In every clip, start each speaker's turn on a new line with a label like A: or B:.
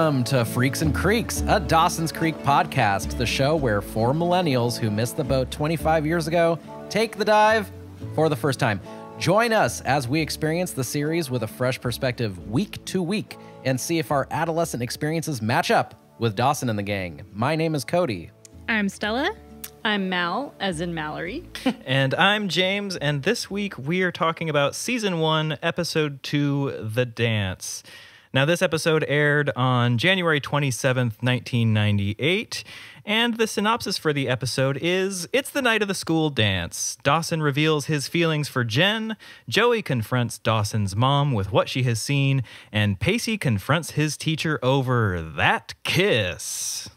A: Welcome to Freaks and Creeks, a Dawson's Creek podcast, the show where four millennials who missed the boat 25 years ago take the dive for the first time. Join us as we experience the series with a fresh perspective week to week and see if our adolescent experiences match up with Dawson and the gang. My name is Cody.
B: I'm Stella.
C: I'm Mal, as in Mallory.
D: And I'm James, and this week we are talking about Season 1, Episode 2, The Dance. Now, this episode aired on January 27th, 1998, and the synopsis for the episode is, it's the night of the school dance. Dawson reveals his feelings for Jen, Joey confronts Dawson's mom with what she has seen, and Pacey confronts his teacher over that kiss.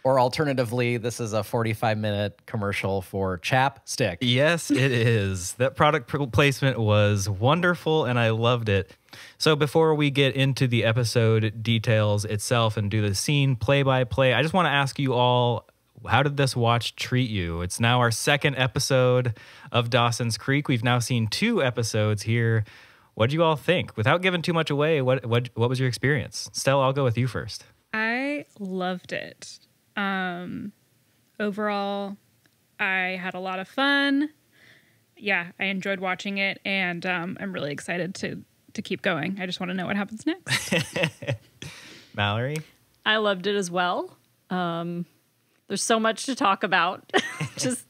A: Or alternatively, this is a 45-minute commercial for Chapstick.
D: Yes, it is. That product placement was wonderful, and I loved it. So before we get into the episode details itself and do the scene play-by-play, I just want to ask you all, how did this watch treat you? It's now our second episode of Dawson's Creek. We've now seen 2 episodes here. What did you all think? Without giving too much away, what was your experience? Stella, I'll go with you first.
B: I loved it. Overall, I had a lot of fun. Yeah, I enjoyed watching it, and I'm really excited to keep going. I just want to know what happens next.
D: Mallory?
C: I loved it as well. There's so much to talk about. Just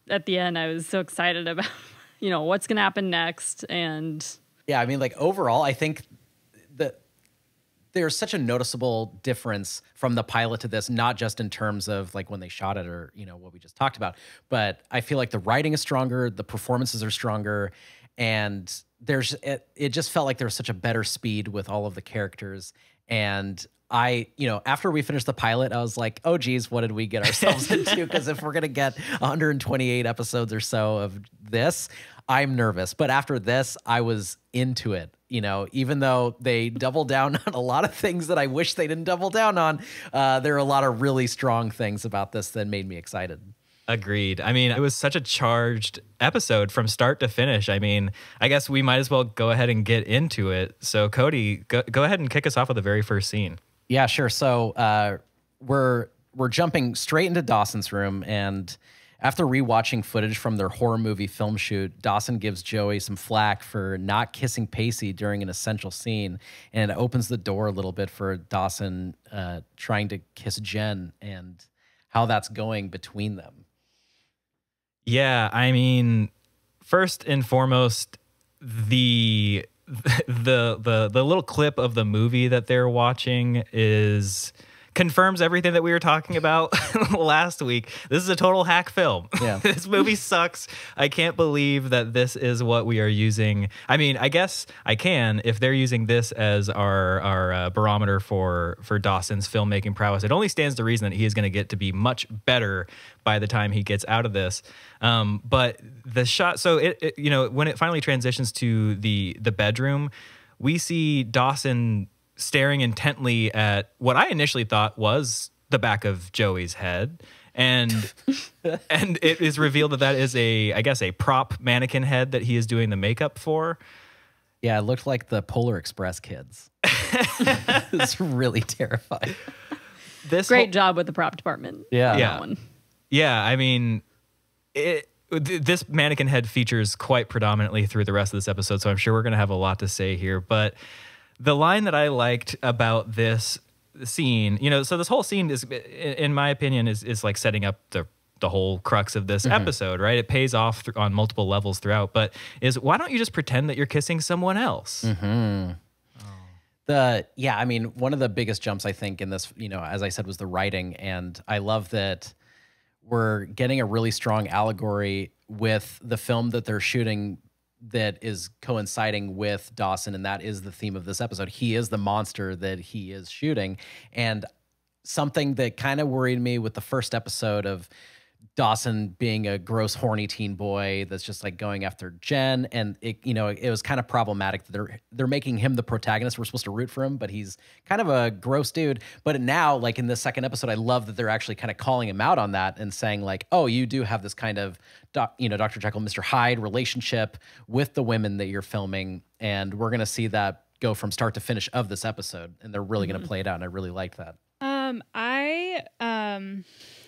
C: at the end, I was so excited about, what's going to happen next. And
A: yeah, I mean, like overall, I think that there's such a noticeable difference from the pilot to this, not just in terms of like when they shot it or, what we just talked about, but I feel like the writing is stronger, the performances are stronger, and it just felt like there was such a better speed with all of the characters. And I, after we finished the pilot, I was like, oh geez, what did we get ourselves into? Because if we're going to get 128 episodes or so of this, I'm nervous. But after this, I was into it. Even though they doubled down on a lot of things that I wish they didn't double down on, there are a lot of really strong things about this that made me excited.
D: Agreed. I mean, it was such a charged episode from start to finish. I mean, I guess we might as well go ahead and get into it. So, Cody, go ahead and kick us off with the very first scene.
A: Yeah, sure. So we're jumping straight into Dawson's room, and after rewatching footage from their horror movie film shoot, Dawson gives Joey some flack for not kissing Pacey during an essential scene, and it opens the door a little bit for Dawson trying to kiss Jen and how that's going between them.
D: Yeah, I mean, first and foremost, the little clip of the movie that they're watching confirms everything that we were talking about last week. This is a total hack film. Yeah. This movie sucks. I can't believe that this is what we are using. I mean, I guess I can if they're using this as our barometer for Dawson's filmmaking prowess. It only stands to reason that he is going to get to be much better by the time he gets out of this. But the shot, so it when it finally transitions to the bedroom, we see Dawson staring intently at what I initially thought was the back of Joey's head. And and it is revealed that is I guess a prop mannequin head that he is doing the makeup for.
A: Yeah, it looked like the Polar Express kids. It's really terrifying.
C: Great job with the prop department.
A: Yeah.
D: Yeah. Yeah, I mean, this mannequin head features quite predominantly through the rest of this episode, so I'm sure we're going to have a lot to say here. But the line that I liked about this scene, so this whole scene is, in my opinion, is like setting up the whole crux of this episode, right? It pays off on multiple levels throughout, but why don't you just pretend that you're kissing someone else?
A: I mean, one of the biggest jumps I think in this, as I said, was the writing, and I love that we're getting a really strong allegory with the film that they're shooting that is coinciding with Dawson, and that is the theme of this episode. He is the monster that he is shooting, and something that kind of worried me with the first episode of Dawson being a gross, horny teen boy that's just like going after Jen, and it was kind of problematic that they're making him the protagonist. We're supposed to root for him, but he's kind of a gross dude. But now, like in the second episode, I love that they're actually kind of calling him out on that and saying like, oh, you do have this kind of Dr. Jekyll, Mr. Hyde relationship with the women that you're filming, and we're gonna see that go from start to finish of this episode, and they're really going to play it out, and I really liked that.
B: I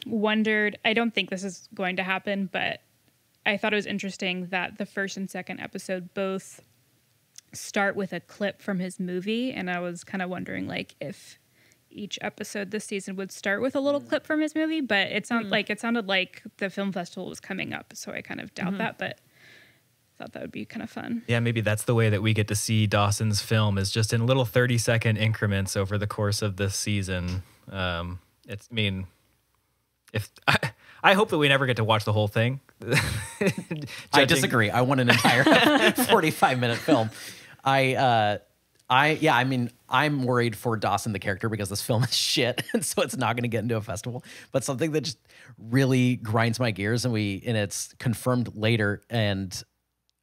B: wondered, I don't think this is going to happen, but I thought it was interesting that the first and second episode both start with a clip from his movie, and I was kind of wondering like if each episode this season would start with a little clip from his movie, but it sounded like the film festival was coming up, so I kind of doubt that, but I thought that would be kind of fun.
D: Yeah, maybe that's the way that we get to see Dawson's film, is just in little 30-second increments over the course of this season. I hope that we never get to watch the whole thing.
A: I disagree. I want an entire 45-minute film. I'm worried for Dawson, the character, because this film is shit, and so it's not going to get into a festival. But something that just really grinds my gears, and it's confirmed later, and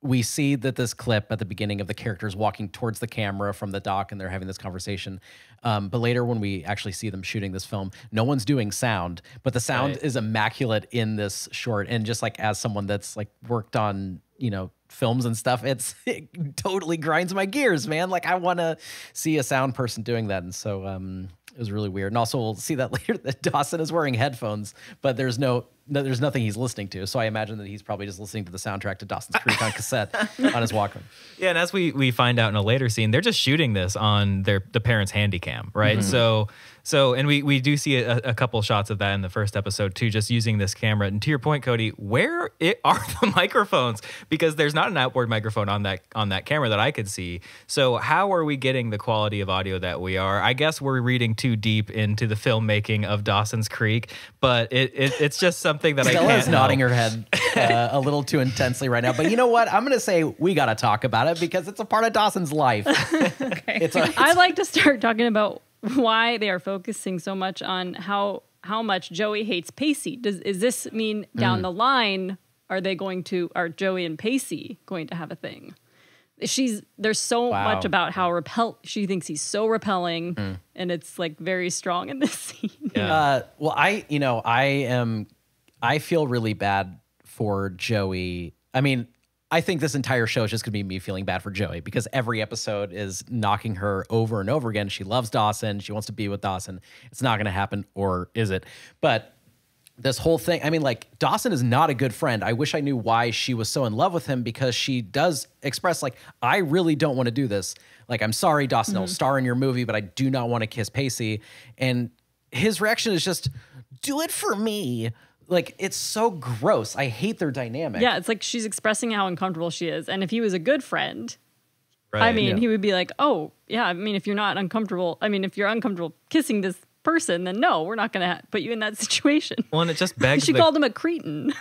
A: we see that this clip at the beginning of the characters walking towards the camera from the dock, and they're having this conversation. But later, when we actually see them shooting this film, no one's doing sound, but the sound is immaculate in this short. And just like as someone that's like worked on, films and stuff, it totally grinds my gears, man. Like I want to see a sound person doing that. And so it was really weird. And also we'll see that later that Dawson is wearing headphones, but there's nothing he's listening to. So I imagine that he's probably just listening to the soundtrack to Dawson's Creek on cassette on his Walkman. Yeah,
D: and as we find out in a later scene, they're just shooting this on the parents' Handycam, right? So and we do see a couple shots of that in the first episode too, just using this camera. And to your point, Cody, where are the microphones? Because there's not an outboard microphone on that camera that I could see. So how are we getting the quality of audio that we are? I guess we're reading too deep into the filmmaking of Dawson's Creek, but it's just something that
A: Stella
D: I can't
A: is nodding
D: help.
A: her head a little too intensely right now. But you know what? I'm going to say we got to talk about it because it's a part of Dawson's life.
B: Okay.
C: I'd like to start talking about why they are focusing so much on how much Joey hates Pacey. Is this mean down the line are Joey and Pacey going to have a thing? There's so much about how she thinks he's so repelling, and it's like very strong in this scene.
D: Yeah.
A: Well, I feel really bad for Joey. I mean, I think this entire show is just gonna be me feeling bad for Joey because every episode is knocking her over and over again. She loves Dawson. She wants to be with Dawson. It's not gonna happen, or is it? But this whole thing, I mean, like, Dawson is not a good friend. I wish I knew why she was so in love with him, because she does express, like, I really don't want to do this. Like, I'm sorry, Dawson, I'll star in your movie, but I do not want to kiss Pacey. And his reaction is just, do it for me. Like, it's so gross. I hate their dynamic.
C: Yeah, it's like she's expressing how uncomfortable she is. And if he was a good friend,
D: Right.
C: I mean, he would be like, oh, yeah, I mean, if you're uncomfortable kissing this person, then no, we're not going to put you in that situation.
D: Well, and it just begs
C: she called him a cretin.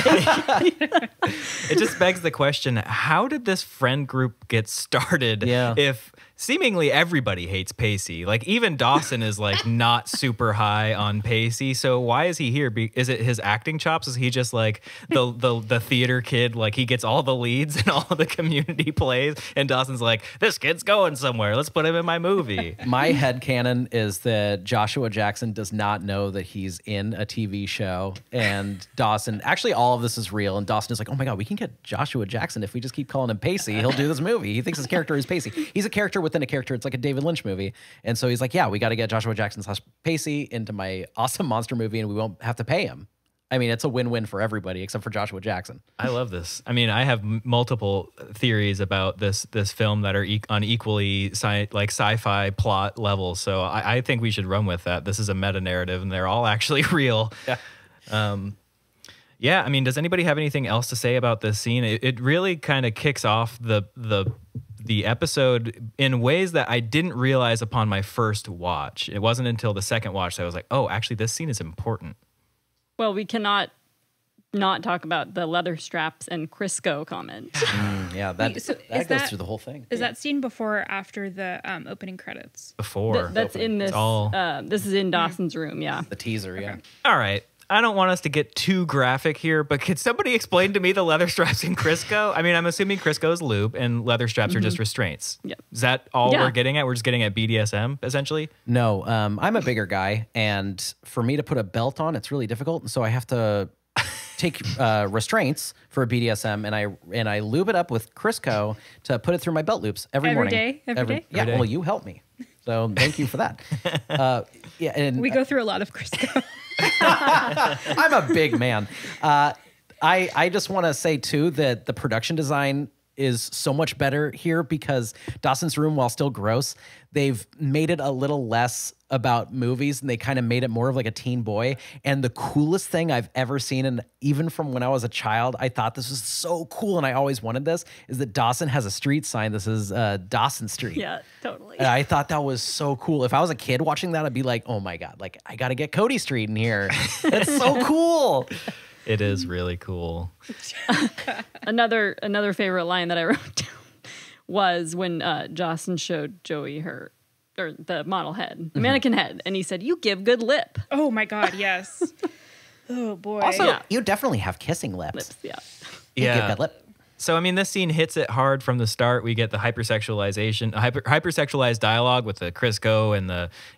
D: It just begs the question, how did this friend group get started if seemingly everybody hates Pacey? Like, even Dawson is like not super high on Pacey. So why is he here? Is it his acting chops? Is he just like the theater kid? Like, he gets all the leads in all of the community plays, and Dawson's like, this kid's going somewhere. Let's put him in my movie.
A: My headcanon is that Joshua Jackson does not know that he's in a TV show, and Dawson, actually all of this is real, and Dawson is like, oh my God, we can get Joshua Jackson if we just keep calling him Pacey. He'll do this movie. He thinks his character is Pacey. He's a character within a character. It's like a David Lynch movie. And so he's like, yeah, we got to get Joshua Jackson / Pacey into my awesome monster movie, and we won't have to pay him. I mean, it's a win-win for everybody except for Joshua Jackson.
D: I love this. I mean, I have multiple theories about this film that are on equally sci-fi plot levels. So I think we should run with that. This is a meta narrative, and they're all actually real.
A: Yeah.
D: Yeah. I mean, does anybody have anything else to say about this scene? It really kind of kicks off the episode in ways that I didn't realize upon my first watch. It wasn't until the second watch that I was like, oh, actually, this scene is important.
C: Well, we cannot not talk about the leather straps and Crisco comment.
A: Yeah, that goes through the whole thing.
B: Is that scene before or after the opening credits?
D: Before.
C: That's in this. This is in Dawson's room. Yeah.
A: The teaser. Yeah.
D: All right. I don't want us to get too graphic here, but could somebody explain to me the leather straps in Crisco? I mean, I'm assuming Crisco is lube and leather straps are just restraints.
C: Yeah.
D: Is that all we're getting at? We're just getting at BDSM, essentially?
A: No, I'm a bigger guy, and for me to put a belt on, it's really difficult. And so I have to take restraints for BDSM and I lube it up with Crisco to put it through my belt loops every morning.
B: Every day?
A: Yeah,
D: Every day.
A: well, you help me. So thank you for that. Yeah, and
B: We go through a lot of Crisco.
A: I'm a big man. I just want to say too that the production design is so much better here because Dawson's Room, while still gross, they've made it a little less about movies and they kind of made it more of like a teen boy. And the coolest thing I've ever seen, and even from when I was a child, I thought this was so cool and I always wanted this, is that Dawson has a street sign. This is Dawson Street.
C: Yeah, totally.
A: And I thought that was so cool. If I was a kid watching that, I'd be like, oh my God, like I got to get Cody Street in here. It's so cool.
D: It is really cool.
C: Another favorite line that I wrote down was when Dawson showed Joey the model head, the mannequin head, and he said, "You give good lip."
B: Oh my God, yes. Oh boy.
A: Also,
C: Yeah.
A: you definitely have kissing lips.
C: Lips, yeah.
A: You give
D: Yeah.
A: good lip.
D: So, I mean, this scene hits it hard from the start. We get the hypersexualized dialogue with the Crisco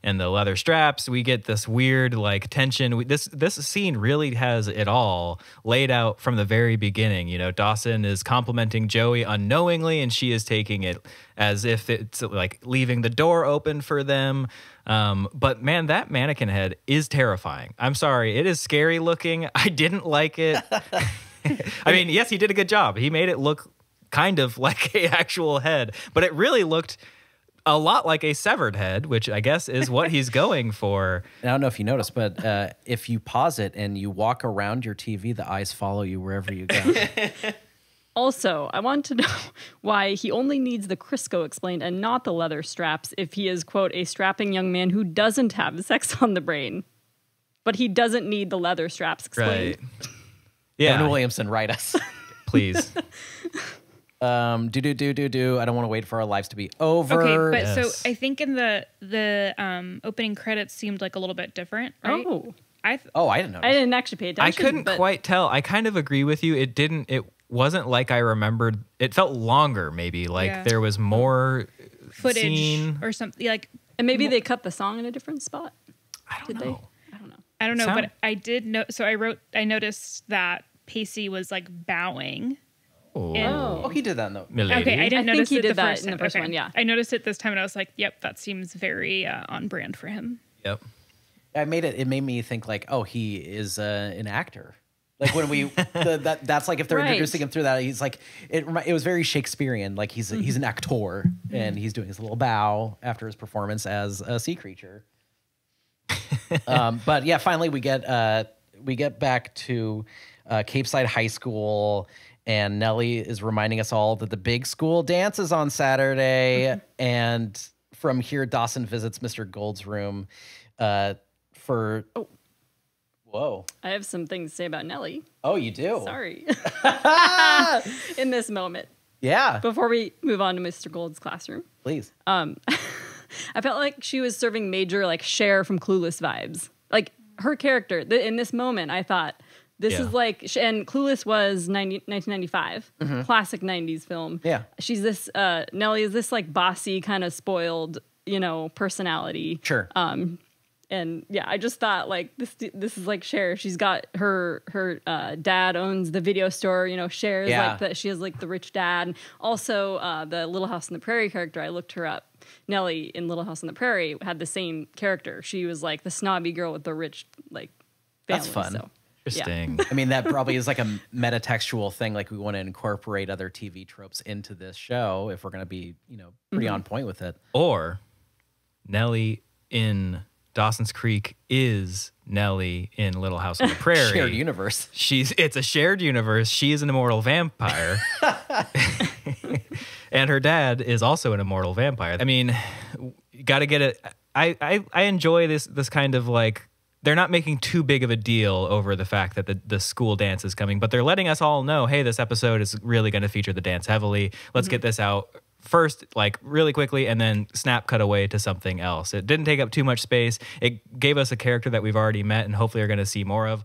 D: and the leather straps. We get this weird like tension. This scene really has it all laid out from the very beginning. You know, Dawson is complimenting Joey unknowingly, and she is taking it as if it's like leaving the door open for them. But man, that mannequin head is terrifying. I'm sorry, it is scary looking. I didn't like it. I mean, yes, he did a good job. He made it look kind of like a actual head, but it really looked a lot like a severed head, which I guess is what he's going for.
A: And I don't know if you noticed, but if you pause it and you walk around your TV, the eyes follow you wherever you go.
C: Also, I want to know why he only needs the Crisco explained and not the leather straps if he is, quote, a strapping young man who doesn't have sex on the brain. But he doesn't need the leather straps explained.
D: Right. Yeah.
A: Evan Williamson, write us.
D: Please.
A: Do. I don't want to wait for our lives to be over.
B: Okay, but
D: Yes.
B: so I think in the opening credits seemed like a little bit different, right?
C: Oh.
B: I
A: didn't know.
C: I didn't actually pay attention.
D: I couldn't
C: but
D: quite tell. I kind of agree with you. It wasn't like I remembered. It felt longer, maybe. Like
B: Yeah.
D: there was more
B: footage
D: scene.
B: or something like
C: And maybe they cut the song in a different spot.
D: I don't
C: Did
D: know.
C: they? I don't know.
B: I don't know,
D: Sound-
B: but I did know. So I noticed that Pacey was like bowing.
D: Oh,
A: Oh, he did that in the
D: milady.
B: Okay, I didn't
C: I think
B: notice
C: he
B: it
C: did
B: the
C: that
B: first
C: in the
B: time.
C: first one, yeah.
B: I noticed it this time, and I was like, "Yep, that seems very on brand for him."
D: Yep.
A: It made me think like, oh, he is an actor. Like when that's like if they're
C: Right.
A: introducing him through that, he's like, it was very Shakespearean. Like he's an actor and he's doing his little bow after his performance as a sea creature. But yeah, finally we get back to Cape Side High School, and Nellie is reminding us all that the big school dance is on Saturday. And from here, Dawson visits Mr. Gold's room for. Oh. Whoa.
C: I have some things to say about Nellie.
A: Oh, you do?
C: Sorry. In this moment.
A: Yeah.
C: Before we move on to Mr. Gold's classroom.
A: Please.
C: I felt like she was serving major like Cher from Clueless vibes. Like her character in this moment, I thought this
D: Yeah.
C: is like, and Clueless was 1995, classic 90s film.
A: Yeah.
C: She's this, Nellie is this like bossy kind of spoiled, personality.
A: Sure.
C: And yeah, I just thought like this is like Cher. She's got her dad owns the video store. Cher's
A: Yeah.
C: like that. She has like the rich dad. And also, the Little House on the Prairie character. I looked her up. Nellie in Little House on the Prairie had the same character. She was like the snobby girl with the rich like family.
A: That's fun.
C: So,
D: Interesting.
A: I mean, that probably is like a metatextual thing. Like we want to incorporate other TV tropes into this show if we're going to be, pretty on point with it.
D: Or Nellie in Dawson's Creek is Nellie in Little House on the Prairie.
A: Shared universe.
D: It's a shared universe. She is an immortal vampire. And her dad is also an immortal vampire. I mean, you got to get it. I enjoy this kind of like, they're not making too big of a deal over the fact that the school dance is coming, but they're letting us all know, hey, this episode is really going to feature the dance heavily. Let's get this out first, like really quickly, and then snap cut away to something else. It didn't take up too much space. It gave us a character that we've already met and hopefully are going to see more of.